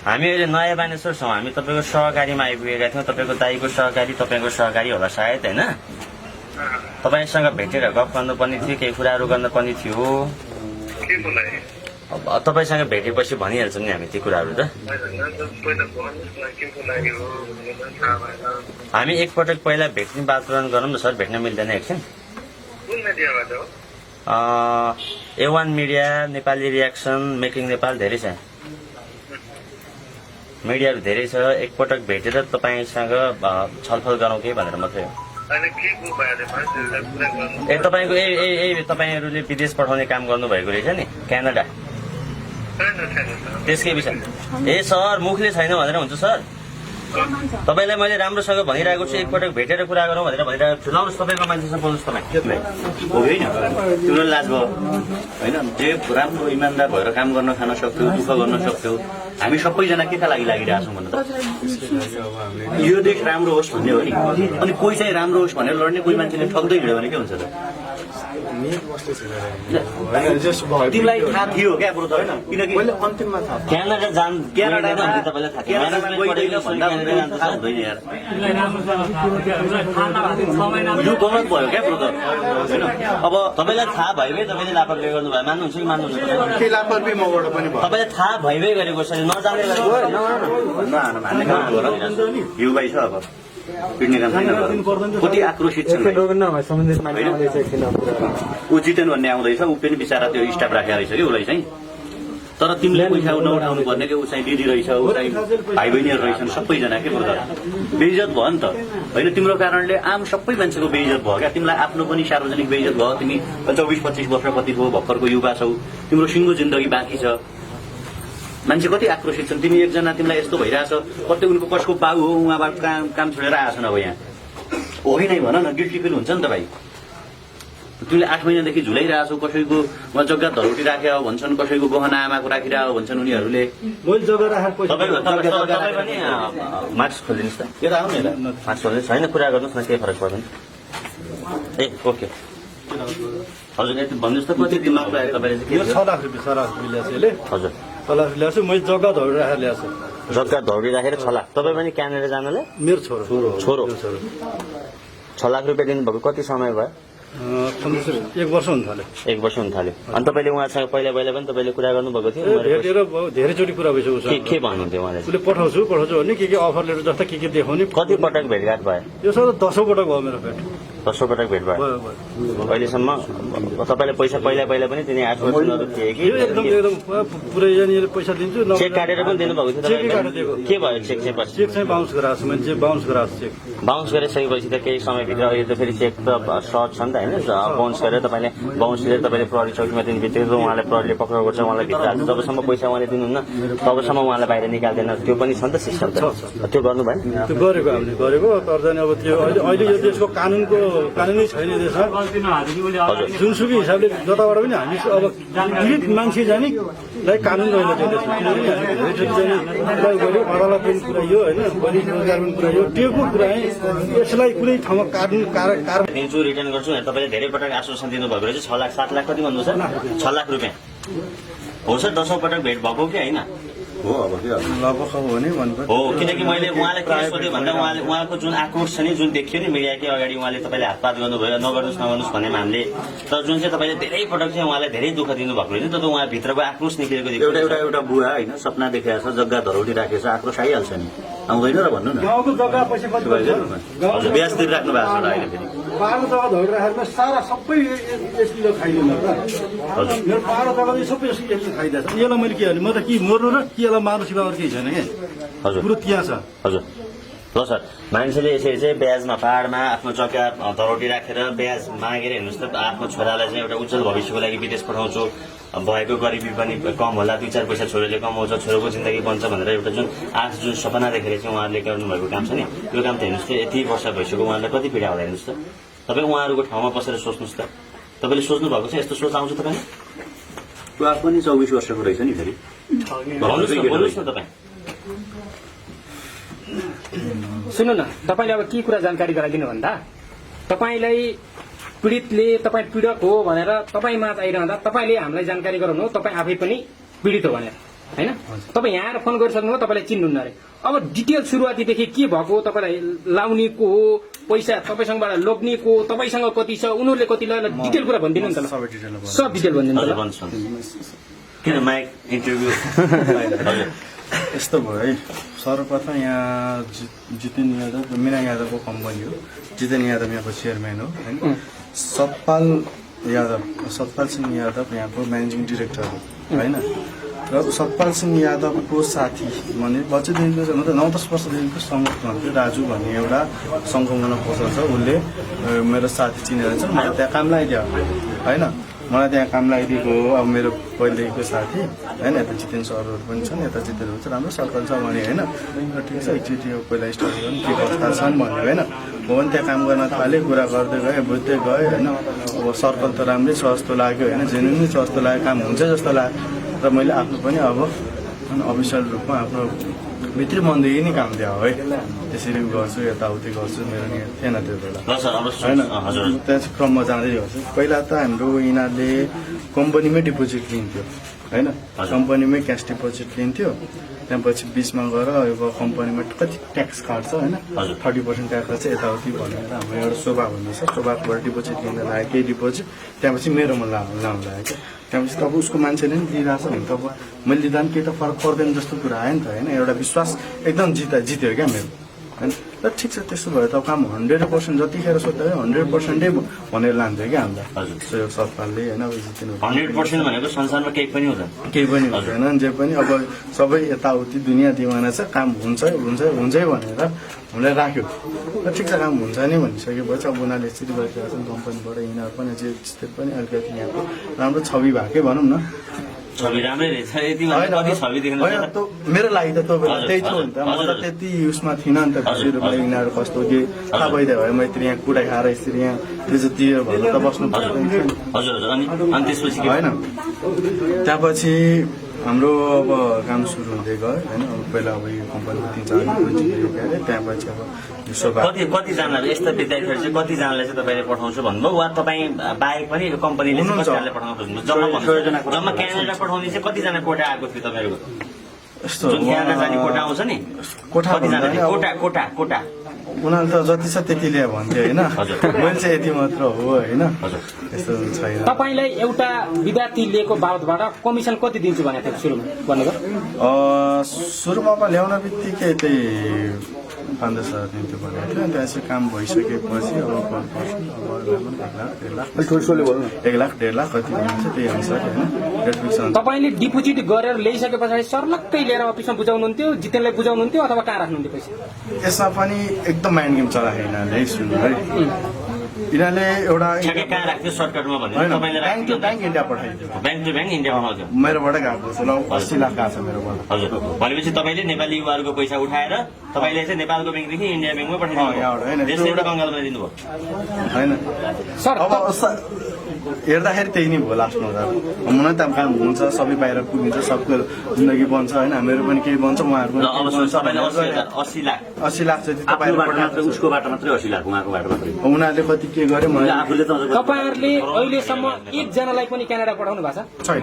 हामी अहिले नयाँ बानेश्वर छौँ। हामी तपाईँको सहकारीमा आइपुगेका थियौँ। तपाईँको दाईको सहकारी तपाईँको सहकारी होला सायद होइन। तपाईँसँग भेटेर गफ गर्नुपर्ने थियो केही कुराहरू गर्नुपर्ने थियो। अब तपाईँसँग भेटेपछि भनिहाल्छौँ नि हामी ती कुराहरू त। हामी एकपटक पहिला भेट्ने वातावरण गरौँ न सर। भेट्न मिल्दैन एकछिन? A1 media Nepali reaction making Nepal धेरै छ मिडियाहरू धेरै छ। एकपटक भेटेर तपाईँसँग छलफल गरौँ कि भनेर मात्रै हो। ए तपाईँको तपाईँहरूले विदेश पठाउने काम गर्नुभएको रहेछ नि क्यानाडा त्यसकै विषय। ए सर मुखले छैन भनेर हुन्छ सर? तपाईँलाई मैले राम्रोसँग भनिरहेको छु एकपटक भेटेर कुरा गरौँ भनेर भनिरहेको छु। लाउनुहोस् तपाईँको मान्छेसँग बोल्नुहोस् तपाईँ। हो होइन तिम्रो लाज भयो होइन। जे राम्रो इमान्दार भएर काम गर्न खान सक्थ्यो दुःख गर्न सक्थ्यो। हामी सबैजना केका लागि लागिरहेछौँ भन्नु त? यो देश राम्रो होस् भन्ने हो नि। अनि कोही चाहिँ राम्रो होस् भनेर लड्ने कोही मान्छेले ठग्दै हिँड्यो भने के हुन्छ त? तिमीलाई थाहा थियो क्या बरु त होइन किनकि अन्तिममा थाहा क्यानाडा तपाईँलाई थाहा थियो यो गलत भयो क्या बरु त होइन। अब तपाईँलाई थाहा भइभए तपाईँले लापरवाही गर्नुभयो मान्नुहुन्छ कि मान्नुहुन्छ? केही लापरवाही मबाट पनि भयो। तपाईँलाई थाहा भइभए गरेको छ नजाने गरेको युवाई छ अब पिट्ने काम छैन। कति आक्रोशित छन् ऊ जितेन भन्ने आउँदैछ ऊ पनि बिचरा त्यो स्टाफ राखेको रहेछ कि उसलाई चाहिँ। तर तिमीले पैसा नउठाउनु पर्ने कि ऊ चाहिँ दिदी रहेछ ऊ चाहिँ भाइ बहिनीहरू रहेछन् सबैजना के बुझ्दा बेइज्जत भयो नि त होइन। तिम्रो कारणले आम सबै मान्छेको बेइज्जत भयो क्या। तिमीलाई आफ्नो पनि सार्वजनिक बेइज्जत भयो। तिमी 24-25 वर्ष कति हो भर्खरको युवा छौ। तिम्रो सिङ्गो जिन्दगी बाँकी छ। मान्छे कति आक्रोशित छन्। तिमी एकजना तिमीलाई यस्तो भइरहेछ कतै उनको कसको बाउ हो उहाँबाट काम छोडेर आएछन् अब यहाँ होइन भन न गिल्टी फिल हुन्छ नि त भाइ। तिमीले 8 महिनादेखि झुलाइरहेछौ। कसैको उहाँ जग्गा धरोटी राख्यो भन्छन् कसैको गहना आमाको राखिरहेको भन्छन् उनीहरूले। मार्क्स खोलिदिनुहोस् त यता आउनु यता मार्क्स खोलिदिनुहोस् होइन कुरा गर्नुहोस् न केही फरक पर्दैन। ए ओके हजुर यति भन्नुहोस् त कति दिमाग लाग्यो तपाईँले चाहिँ? 6 लाख रुपियाँ सर ल्याएको हजुर 6 लाख ल्याएको छु। मैले जग्गा धौडी राखेर ल्याएको छु। जग्गा धौडी राखेर 6 लाख। तपाईँ पनि क्यानाडा जानलाई मेरो छोरो 6 लाख रुपियाँ दिनुभएको कति समय भयो? 1 वर्ष हुन थाल्यो। 1 वर्ष हुन थाल्यो। अनि तपाईँले उहाँसँग पहिला पनि तपाईँले कुरा गर्नुभएको थियो? भेटेर धेरैचोटि कुरा भइसक्यो। के भन्नुहुन्थ्यो उहाँले? उसले पठाउँछु भने के अफर लेटर जस्ता के देखाउने कति पटक भेटघाट भयो? यो सर 10औं पटक भयो मेरो भेट। 10 पटक भेट भयो अहिलेसम्म तपाईँले पैसा पहिला पनि तिनी आश्वासनहरू थिए कि एकदम पुरै यहाँनिर पैसा दिन्छु चेक काटेर पनि दिनुभएको थियो तपाईँले के भयो चेक चाहिँ पछि चेक चाहिँ बााउन्स गराएको छ मैले बााउन्स गराएको चेक बााउन्स गरिसकेपछि त केही समयभित्र अहिले त फेरि चेक त सर्ट छ नि त होइन बााउन्स गरेर तपाईँले बााउन्सले तपाईँले प्रहरी चौकीमा दिने बित्तिकै उहाँले प्रहरीले पक्राउ गर्छ उहाँलाई भित्र हाल्छ जबसम्म पैसा उहाँले दिनुहुन्न तबसम्म उहाँलाई बाहिर निकाल्दैन त्यो पनि छ नि त सिस्टम त त्यो गर्नु भएन त्यो गरेको हामीले गरेको तर चाहिँ अब त्यो अहिले यो देशको कानुनै छैन देशमा जुनसुकै हिसाबले जताबाट पनि हामी अब पीडित मान्छे जानेलाई कानुन रहेन त्यो देशमा किनभने अदालत पनि पुऱ्याइयो होइन बलि रोजगार पनि पुऱ्याइयो त्यो कुरा यसलाई कुनै ठाउँमा दिन्छु रिटर्न गर्छु तपाईँले धेरै पटक आश्वासन दिनुभएको रहेछ 6 लाख 7 लाख कति भन्नु छ 6 लाख रुपियाँ हो सर 10 पटक भेट भएको कि होइन हो अब के लगभग हो नि भन्नुपर्छ हो किनकि मैले उहाँलाई के सोधेँ भन्दा उहाँको जुन आक्रोश छ नि जुन देखियो नि मिडियाकै अगाडि उहाँले तपाईँले हातपात गर्नुभयो नगर्नुहोस् भनेमा हामीले तर जुन चाहिँ तपाईँले धेरै पटक चाहिँ उहाँलाई धेरै दुःख दिनुभएको रहेछ त उहाँ भित्रको आक्रोश निक्लेको एउटा बुवा होइन सपना देखेको छ जग्गा धरौटी राखेको छ आक्रोश आइहाल्छ नि आउँदैन र भन्नु न गाउँको जग्गा पैसा हजुर ब्याज तिरिराख्नु भएको छ अहिले फेरि पाहाडको जग्गा धोएर राखेर सारा सबै यसले खाइदिनु मेरो पाहाडको जग्गा चाहिँ सबै यसले खाइदिएको छ यसलाई मैले के भने म त के मर्नु र के यसलाई मार्नु सिवा अरू केही छैन क्या हजुर कुरो त्यहाँ छ हजुर ल सर मान्छेले यसरी चाहिँ ब्याजमा पाहाडमा आफ्नो जग्गा धरौटी राखेर ब्याज मागेर हेर्नुहोस् त आफ्नो छोरालाई चाहिँ एउटा उज्जवल भविष्यको लागि विदेश पठाउँछु भएको गरिबी पनि कम होला 2-4 पैसा छोरीले कमाउँछ छोरोको जिन्दगी बन्छ भनेर एउटा जुन सपना देखेर चाहिँ उहाँहरूले गर्नुभएको काम छ नि त्यो काम त हेर्नुहोस् त यति वर्ष भइसक्यो उहाँलाई कति पीडा होला हेर्नुहोस् त तपाईँ उहाँहरूको ठाउँमा बसेर सोच्नुहोस् त तपाईँले सोच्नु भएको छ यस्तो सोच आउँछ तपाईँ बुवा पनि 24 वर्षको रहेछ नि फेरि भन्नुहोस् न तपाईँ सुन्नु न तपाईँले अब के कुरा जानकारी गराइदिनु भन्दा तपाईँलाई पीडितले तपाईँ पीडक हो भनेर तपाईँ माझ आइरहँदा तपाईँले हामीलाई जानकारी गराउनु हो तपाईँ आफै पनि पीडित हो भनेर होइन तपाईँ यहाँ आएर फोन गरिसक्नु हो तपाईँलाई चिन्नुहुन्न अरे अब डिटेल सुरुवातीदेखि के भएको तपाईँलाई लाउने को हो पैसा तपाईँसँगबाट लोग्ने को तपाईँसँग कति छ उनीहरूले कति लगाएर डिटेल कुरा भनिदिनु नि त सब डिटेल भनिदिनु त किन माइक इन्टरभ्यू यस्तो भयो है सर्वप्रथम यहाँ जितेन यादव मीना यादवको कम्पनी हो जितेन यादव यहाँको चेयरम्यान हो होइन सतपाल सिंह यादव यहाँको म्यानेजिङ डिरेक्टर हो होइन र सतपाल सिंह यादवको साथी भने बच्चादेखिको मतलब 9-10 वर्षदेखिको समुख भन्थ्यो राजु भन्ने एउटा सङ्गममा पसल छ उसले मेरो साथी चिनेर चाहिँ मलाई त्यहाँ काम लगाइदियो होइन मलाई त्यहाँ काम लगाइदिएको हो अब मेरो पहिलेको साथी होइन यता जितेन सरहरू पनि छन् यता जितेनहरू चाहिँ राम्रो सर्कल छ भने होइन ठिक छ एकचोटि पहिला स्टार्ट गर्नु के कस्ता छन् भन्यो होइन हो भने त्यहाँ काम गर्न थालेँ कुरा गर्दै गएँ बुझ्दै गएँ होइन अब सर्कल त राम्रै छ जस्तो लाग्यो होइन जेन्युनै छ जस्तो लाग्यो काम हुन्छ जस्तो लाग्यो र मैले आफ्नो पनि अब अफिसियल रूपमा आफ्नो भित्री मनदेखि नै काम दियो है त्यसरी गर्छु यताउति गर्छु मेरो नि थिएन त्यो बेला होइन त्यहाँ चाहिँ क्रममा जाँदै गर्छु पहिला त हाम्रो यिनीहरूले कम्पनीमै डिपोजिट लिन्थ्यो होइन कम्पनीमै क्यास डिपोजिट लिन्थ्यो त्यहाँपछि बिचमा गएर अब कम्पनीमा कति ट्याक्स काट्छ होइन 30% ट्याक्स चाहिँ यताउति भनेर हाम्रो एउटा शोभा भन्ने छ शोभाबाट डिपोजिट लिन लाग्यो केही डिपोजिट त्यहाँपछि मेरोमा लाउनु लाग्यो क्या त्यहाँपछि तब उसको मान्छेले नि दिइरहेको छ भने तब मैले लिँदा पनि केही त फरक पर्दैन जस्तो कुरा आयो नि त होइन एउटा विश्वास एकदम जित्यो क्या मेरो होइन र ठिक छ त्यसो भयो त काम 100% जतिखेर सोध्दा 100%ै भनेर लान्थ्यो क्या हामीलाई सहयोग सरकारले होइन अब जित्नु 100% भनेको संसारमा केही पनि हुँदैन जे पनि अब सबै यताउति दुनियाँ दिवाना छ काम हुन्छै भनेर हामीलाई राख्यो र ठिक छ काम हुन्छ नि भनिसकेपछि अब उनीहरूले यसरी गरिरहेको छन् कम्पनीबाट यिनीहरू पनि जस्तै पनि अलिकति यहाँको राम्रो छवि भएकै भनौँ न छवि राम्रै रहेछ यति छवि देख्नु मेरो लागि त तपाईँलाई त्यही थियो नि त म त त्यति उसमा थिइनँ नि त भिडियोमा यिनीहरू कस्तो के थाहा भइदियो भयो म यति यहाँ कुडा खाएर यसरी यहाँ त्यो दियो भनेर त बस्नु पर्दैन होइन त्यहाँपछि हाम्रो अब काम सुरु हुँदै गयो होइन अब पहिला अब यो कम्पनीको 3-4 त्यहाँपछि अब कतिजनाले यस्ता विद्यार्थीहरू चाहिँ कतिजनालाई चाहिँ तपाईँले पठाउँछु भन्नुभयो वा तपाईँ बाहेक पनि कम्पनीले कतिजनाले पठाउनु खोज्नुभयो जम्मा क्यानाडा पठाउने चाहिँ कतिजना कोटा आएको थियो तपाईँहरूको यस्तो जुन क्यानाडा जाने कोटा आउँछ नि कोटा उनीहरूले त जति छ त्यति ल्यायो भन्थ्यो होइन मैले चाहिँ यति मात्र हो होइन यस्तो छैन तपाईँलाई एउटा विद्यार्थी लिएको बाबतबाट कमिसन कति दिन्छु भनेको थियो सुरुमा भन्नुभयो सुरुमा ल्याउन बित्तिकै त्यही 5-10,000 दिन्थ्यो भनेको थियो। अनि त्यसपछि काम भइसकेपछि अब गर्नुपर्छ। अब 1,00,000 कति हुन्छ त्यही अनुसार होइन डेट फिक्स हुन्छ। तपाईँले डिपोजिट गरेर ल्याइसके पछाडि सर्लक्कै लिएर अफिसमा बुझाउनुहुन्थ्यो, जितेनलाई बुझाउनुहुन्थ्यो अथवा कहाँ राख्नुहुन्थ्यो पैसा? यसमा पनि एकदम माइन्ड गेम चलाएको यिनीहरूले सुन्नु है। यिनीहरूले एउटा ठ्याक्कै कहाँ राख्थ्यो सर्टकटमा भने होइन तपाईँले ब्याङ्क टु ब्याङ्क इन्डिया पठाइदियो। ब्याङ्क टु ब्याङ्क इन्डिया पठाउँथ्यो। मेरोबाट गएको छ ल 80 लाख गएको छ मेरोबाट। हजुर भनेपछि तपाईँले नेपाली युवाहरूको पैसा उठाएर तपाईँले चाहिँ नेपालको ब्याङ्कदेखि इन्डिया ब्याङ्कमा यहाँबाट होइन, पठाइदिनु त्यसले बङ्गालमा दिनुभयो। होइन सर अब हेर्दाखेरि त्यही नै भयो लास्टमा त। हुन त काम हुन्छ, सबै बाहिर पुगिन्छ, सबको जिन्दगी बन्छ होइन, मेरो पनि केही बन्छ, उहाँहरूको र अब तपाईँले 80 लाख 80 लाख चाहिँ आफ्नोबाट मात्रै उसकोबाट मात्रै 80 लाख उहाँकोबाट मात्रै उनीहरूले कति के गर्यो मैले आफूले त तपाईँहरूले अहिलेसम्म एकजनालाई पनि क्यानाडा पठाउनु भएको छ? छैन।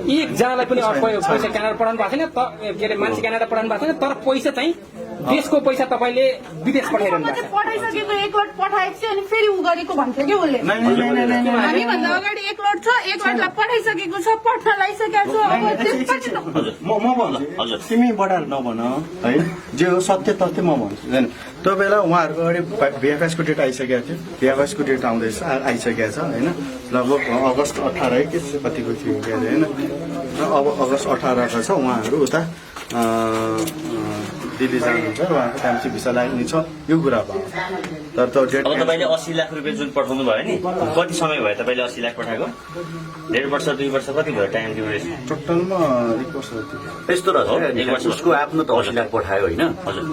एकजनालाई पनि पैसा क्यानाडा पठाउनु भएको छैन, के अरे मान्छे क्यानाडा पठाउनु भएको छैन, तर पैसा चाहिँ देशको पैसा तपाईँले विदेश पठाइरहनु भएको छ। पठाइसकेको 1 लट पठाएपछि अनि फेरि उ गरेको भन्थ्यो कि उसले हामीभन्दा अगाडि 1 लट छ, 1 लटलाई पठाइसकेको छ, पठ्न लगाइसकेको छ। अब त्यसपछि त म भन्छु हजुर तिमी बढाएर नभन है, जे हो सत्य तथ्य म भन्छु होइन। त्यो बेला उहाँहरूको अगाडि VFSको डेट आइसकेको थियो, VFSको डेट आइसकेको छ होइन। लगभग अगस्त 18 के कतिको थियो के अरे होइन। र अब अगस्त 18 को छ, उहाँहरू उता दिल्ली जानुहुन्छ र उहाँको टाइम चाहिँ भिसा लाग्ने छ, यो कुरा भयो। तर त्यो डेट अब तपाईँले 80 लाख रुपियाँ जुन पठाउनु भयो नि कति समय भयो तपाईँले 80 लाख पठाएको? 1.5 वर्ष 2 वर्ष कति भयो टाइम ड्युरेसन? टोटलमा 1 वर्ष जति। यस्तो रहेछ उसको आफ्नो त 80 लाख पठायो होइन,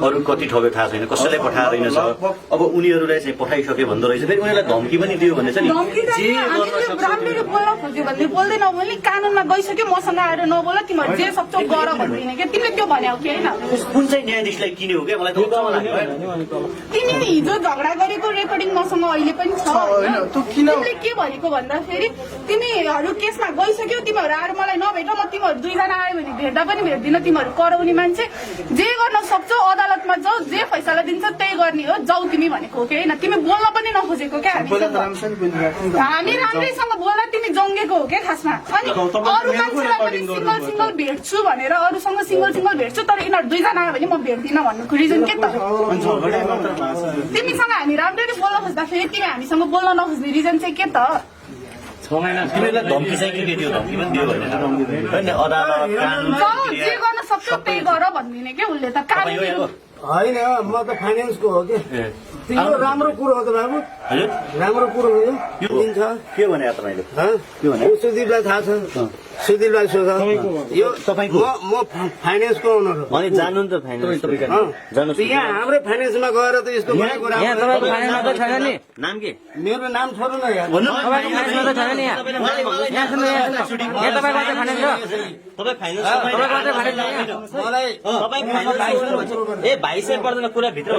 अरू कति ठग्यो थाहा छैन, कसैलाई पठाएर रहेछ। अब उनीहरूलाई चाहिँ पठाइसके भन्दो रहेछ, फेरि उनीहरूलाई धम्की पनि दियो भन्ने छ नि। धम्की त जे हामी गर्न त्यो सक्छ राम्ररी बोल्न खोज्यो भने बोल्दैन भने कानुनमा गइसक्यो, मसँग आएर नबोल, तिमीहरू जे सक्छौ गर भन्दिनँ क्या। तिमीले त्यो भन्यौ कि होइन? कुन चाहिँ न्यायाधीशलाई किन्यो क्या मलाई त उत्तम लाग्यो। तिमी हिजो झगडा गरेको रेकर्डिङ मसँग अहिले पनि छ होइन? तँ किन- तिमीले के भनेको भन्दाखेरि तिमीहरू केसमा गइसक्यो, तिमीहरू आएर मलाई नभेट, म तिमीहरू 2 जना आयो भने भेट्दा पनि भेट्दिनँ। तिमीहरू कराउने मान्छे, जे गर्न सक्छौ अदालतमा जाऊ, जे फैसला दिन्छ त्यही गर्ने हो, जाऊ तिमी भनेको हो कि होइन? तिमी बोल्न पनि नखोजेको क्या हामी राम्रैसँग बोल्दा तिमी जङ्गेको हो क्या खासमा। अनि अरू मान्छेलाई पनि सिङ्गल भेट्छु भनेर अरूसँग सिङ्गल भेट्छु, तर यिनीहरू 2 जना आयो भने म भेट्दिनँ भन्नुको रिजन के त? तिमीसँग हामी राम्ररी बोल्न खोज्दाखेरि तिमी हामीसँग बोल्न नखोज्ने रिजन चाहिँ के त? तिमीहरूलाई धम्की चाहिँ के दियो? धम्की पनि दियो भने होइन अदालत कानुन जाऊ, जे गर्न सक्छौ त्यही गर भन्दिने क्या उसले त। कानुन होइन म त फाइनेन्सको हो कि यो राम्रो कुरो हो त बाबु, हजुर राम्रो कुरो हो यो दिन्छ। के भने तपाईँले? के भने सुदीपलाई थाहा छ, सुदीपलाई सोध। यो तपाईँको? म फाइनेन्सको ओनर हो। अनि जानु नि त फाइनेन्स जानुहोस् यहाँ हाम्रो फाइनेन्समा गएर त यस्तो भनेको राम्रो। नाम के? मेरो नाम छोड्नु न यार। भन्नु मलाई ए भाइ चाहिँ पर्दैन कुरा भित्र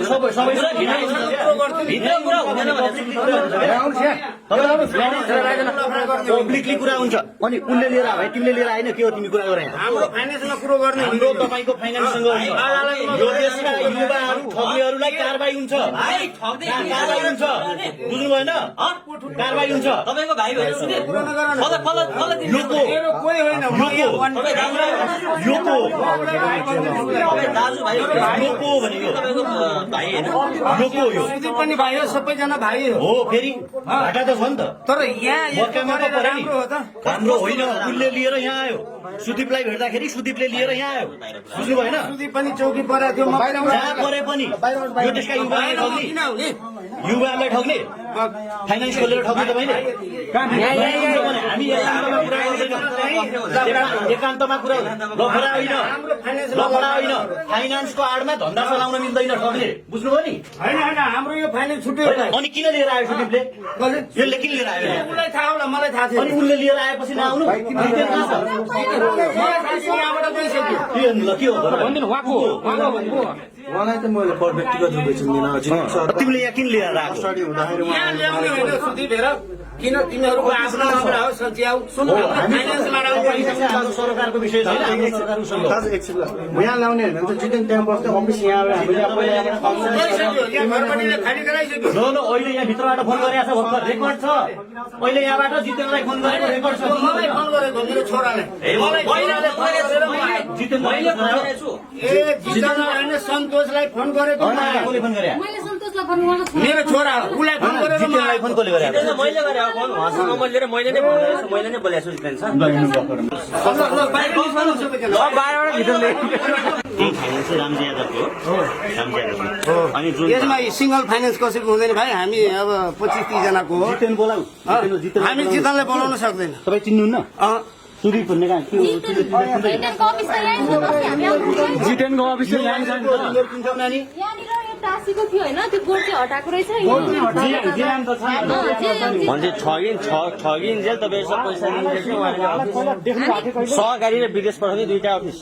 पब्लिकली कुरा हुन्छ। अनि उनले लिएर आयो तिमीले लिएर आएन के हो तिमी कुरा गरे? हाम्रो फाइनेन्समा कुरो गर्ने हाम्रो तपाईँको फाइनेन्ससँग यो देशका युवाहरू ठग्नेहरूलाई कारबाही हुन्छ, कारबाही हुन्छ, बुझ्नु भएन? कारबाही हुन्छ। तपाईँको भाइ भएर सुने कोही होइन दाजुभाइ भनेको तपाईँको भाइ होइन लोको हो यो सुदीप पनि भाइ हो, सबैजना भाइ हो। हो। फेरि घाटा त छ नि त। तर यहाँ यो मर्कामा त गरेर पऱ्यो नि। राम्रो हो त। राम्रो होइन, उसले लिएर यहाँ आयो। सुदीपलाई भेट्दाखेरि सुदीपले लिएर यहाँ आयो, बुझ्नु भएन? सुदीप पनि चौकी परेको थियो, म पनि जहाँ परे पनि यो देशका युवालाई ठग्ने, किन हुने? युवालाई ठग्ने, फाइनेन्स खोलेर ठग्ने तपाईँले? हामी एकान्तमा कुरा लफडा होइन, लफडा होइन। फाइनेन्सको आडमा धन्दा चलाउन मिल्दैन ठग्ने, बुझ्नुभयो नि? होइन होइन हाम्रो यो फाइनेन्स छुट्यो। अनि किन लिएर आयो सुदीपले? यसले किन लिएर आयो? उसलाई थाहा होला, मलाई थाहा थिएन। अनि उनले लिएर आएपछि नआउनु? मलाई थाहा थियो, यहाँबाट गइसक्यो। के गर्नु ल? के हो भनिदिनु उहाँको भन्नुभयो। उहाँलाई त मैले व्यक्तिगत रूपमा चिन्दिनँ। तिमीले यहाँ किन लिएर आएको? स्टडी हुँदाखेरि यहाँ ल्याउने होइन सुदीप हेर, किन तिमीहरूको आफ्नो नम्बर हो सच्याउ। फाइनेन्समा हाम्रो सरकारको विषय छैन, हाम्रो सरकार उसँग हो। यहाँ ल्याउने होइन भने त जितेन त्यहाँ बस्दै अफिस यहाँ आएर हामीले घरपट्टिले खाली गराइसक्यो। न अहिले यहाँ भित्रबाट फोन गरेको छ, भर्खर रेकर्ड छ। अहिले यहाँबाट जितेनलाई फोन गरेको रेकर्ड छ। मलाई फोन गरेको मेरो छोराले। जितेन ए जितेन होइन सन्तोष सन्तोषलाई फोन गरेको कसले फोन गरे मैले सन्तोषलाई फोन गर्न मेरो छोरा हो उसलाई फोन गरेर जितेनलाई फोन कसले गरे मैले गरेँ अब फोन उहाँसँग मैले लिएर मैले नै फोन गरेको छु मैले नै बोलेको छु जितेन सर फाइनेन्स रामजी यादवको हो रामजी यादवको अनि जुन यसमा सिंगल फाइनेन्स कसैको हुँदैन भाइ हामी अब 25-30 जनाको हो जितेन बोलाऊ हामी जितनलाई बोलाउन सक्दैन तपाईँ चिन्नुहुन्न सुदीप भन्ने कहाँ जितेनको अफिसमा ल्याङ छ नि त। यहाँनिर यो टाँसीको थियो होइन त्यो गोड चाहिँ हटाएको रहेछ जिरान त छ भन्छ ठगिन जेल तपाईँ सब पैसा लिन्छ उहाँले सहकारी र विदेश पठाउने दुईटा अफिस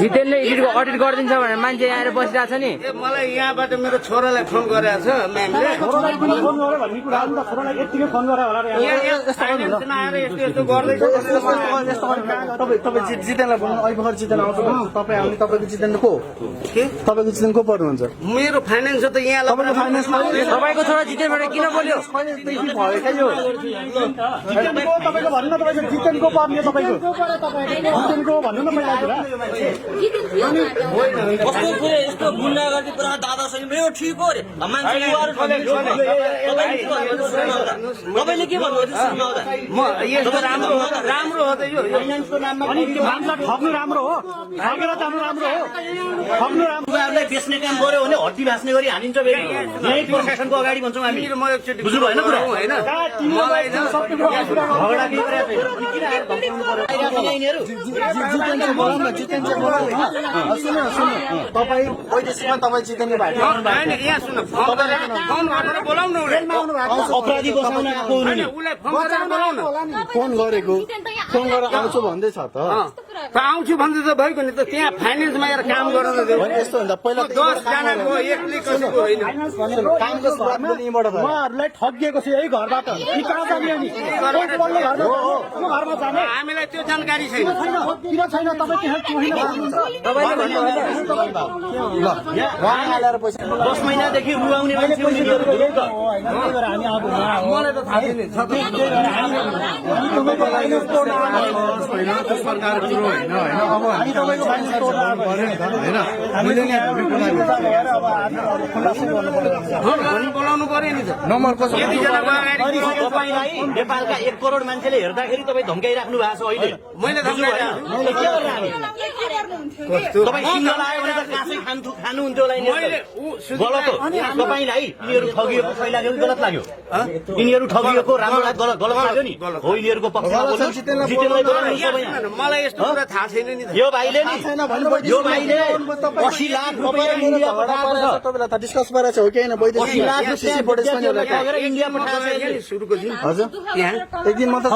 जितेनले अडिट गरिदिन्छ भनेर मान्छे आएर बसिरहेको छ नि। मलाई यहाँबाट मेरो छोरालाई फोन गरेको छ म्यामले छोरालाई पनि फोन गरेर भन्ने कुरा हो नि त छोरालाई यतिकै फोन गरेर होला फाइनेन्समा आएर यस्तो यस्तो गर्दैछ तपाईँ जितेनलाई बोल्नु अहिले भर्खर जितेन आउँछ तपाईँ आउने तपाईँको जितेन को के तपाईँको जितेन को पर्नुहुन्छ मेरो फाइनेन्स हो त यहाँ तपाईँको फाइनेन्समा तपाईँको छोरा जितेनबाट किन बोल्यो? तपाईँको भन्नु न तपाईँको जितेनको पर्ने तपाईँको जितेनको भन्नु न पहिला कुरा कस्तो कुरा यस्तो गुन्डागर्दी पुरा दादा छैन मेरो ठिक हो रे मान्छे तपाईँले के भन्नुहुन्छ म यस्तो राम्रो हो त यो अनि त्यो मान्छे ठग्नु राम्रो हो ठगेर जानु राम्रो हो ठग्नु राम्रो उहाँहरूलाई बेच्ने काम गर्यो भने हड्डी भाँच्ने गरी हानिन्छ फेरि यही प्रशासनको अगाडि भन्छौँ हामी म एकचोटि बुझ्नु भएन कुरा होइन मलाई झगडा के गरेर अनि किन आएर धम्काउनु पर्यो यिनीहरू जितेन चाहिँ बोलाउँ होइन सुन्नु तपाईँ वैदेशिकमा तपाईँ जितेनी भएको होइन यहाँ सुन फोन गरेर बोलाउनु अपराधी बसाउन आएको हुनु नि उसलाई फोन गरेर बोलाउनु फोन गरेको फोन गरेर आउँछु भन्दैछ त त आउँछु भन्दै त भइगयो नि त त्यहाँ फाइनेन्समा आएर काम गर्न होइन यस्तो हुन्छ पहिला 10 जनाको एकले कसैको होइन कामको सुरुवात पनि यहीँबाट भयो उहाँहरूलाई ठगिएको छु यही घरबाट नि कहाँ जाने अनि बोल्ने घरमा जाने हामीलाई त्यो जानकारी छैन किन छैन तपाईँ त्यहाँ होइन उहाँ हालेर पैसा 10 महिनादेखि रुवाउने मान्छे उनीहरू हो त हामी अब मलाई त थाहा छैन सरकार कुरो होइन होइन अब हामी तपाईँको फाइनेन्स गर्यो नि त होइन हामीले नि बोलाउनु पर्यो नि त नम्बर कसो तपाईँलाई नेपालका 1 करोड मान्छेले हेर्दाखेरि तपाईँ धम्काइराख्नु भएको छ अहिले मैले तपाईँ सिङ्गल आयो भने त काँसै खानुहुन्थ्यो होला गलत हो तपाईँलाई यिनीहरू ठगिएको पहिला गलत लाग्यो यिनीहरू ठगिएको राम्रो गलत लाग्यो नि हो यिनीहरूको पक्षमा बोल्नु जितेनलाई बोलाउनु मलाई यस्तो कुरा थाहा छैन नि यो भाइले नि यो भाइले 80 लाख रुपियाँ इन्डिया पठाएको छ तपाईँलाई त डिस्कस गरेर छ हो कि होइन 80 लाख रुपियाँ लगेर इन्डिया पठाएको छ सुरुको दिन हजुर त्यहाँ एक दिन मात्र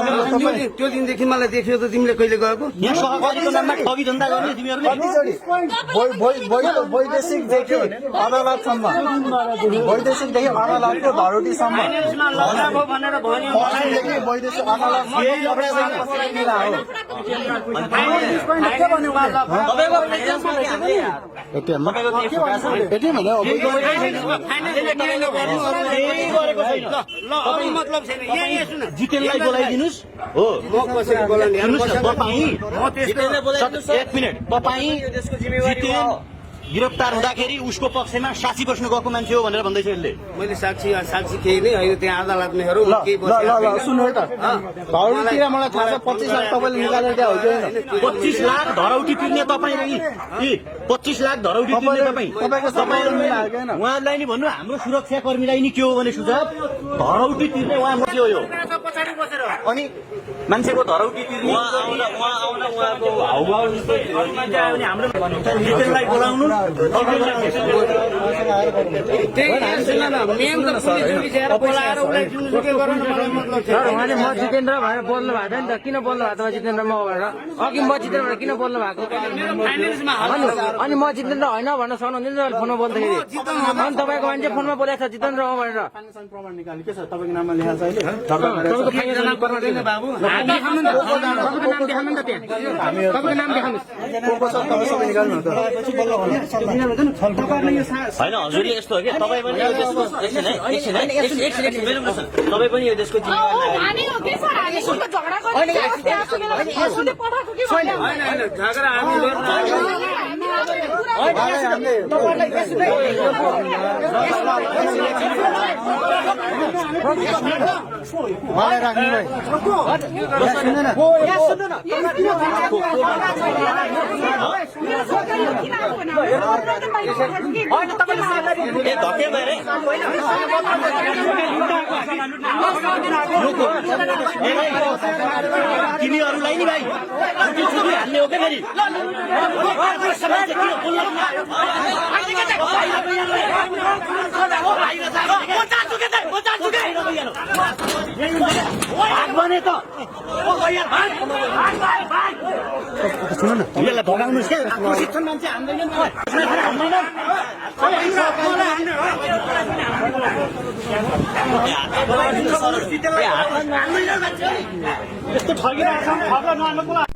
त्यो दिनदेखि मलाई देखियो त तिमीले कहिले गएको यहाँ सहकारीको नाममा ठगी धन्दा गर्ने तिमीहरूले वैदेशिकदेखि अदालतसम्म वैदेशिकदेखि अदालतको धरोटीसम्म भनेर भन्यो पढाइदेखि वैदेशिक अदालत मतलब छैन यहाँ सुन जितेनलाई बोलाइदिनुहोस् हो एक मिनट तपाईँ जितेन गिरफ्तार हुँदाखेरि उसको पक्षमा साक्षी बस्नु गएको मान्छे हो भनेर भन्दैछ यसले मैले साक्षी केही नै होइन त्यहाँ अदालतमा हेरौँ केही सुन्नु है त धरौटीतिर मलाई थाहा छ 25 लाख तपाईँले निकालेर दिया हो कि होइन 25 लाख धरौटी तिर्ने तपाईँ 25 लाख धरौटी तिर्ने तपाईँ उहाँलाई नि भन्नु हाम्रो सुरक्षा कर्मीलाई नि के हो भने सुझाव धरौटी तिर्ने उहाँ के हो यो अनि मान्छेको धरौटी तिर्ने उहाँको हाउभाउ मान्छे आयो भने हाम्रो जितेनलाई बोलाउनु उहाँले म जितेन्द्र भनेर बोल्नु भएको थियो नि त किन बोल्नु भएको त जितेन्द्र म भनेर अघि म जितेन्द्र भनेर किन बोल्नु भएको अनि म जितेन्द्र होइन भन्न सक्नुहुन्थ्यो नि फोनमा बोल्दाखेरि अनि तपाईँको मान्छे फोनमा बोलेको छ जितेन्द्र हो भनेर प्रमाण निकाल्नु के छ तपाईँको नाममा लेखाएको छ अहिले होइन हजुरले यस्तो हो कि तपाईँ पनि यो देशको तपाईँ पनि यो देशको झगडा मलाई राख्नु भाइ धके भएर तिनीहरूलाई नि भाइ हाल्ने हो क्या फेरि भने त भगाउनुहोस् क्या प्रशिक्षण मान्छे हान्दैन यस्तो ठगिरहेको छ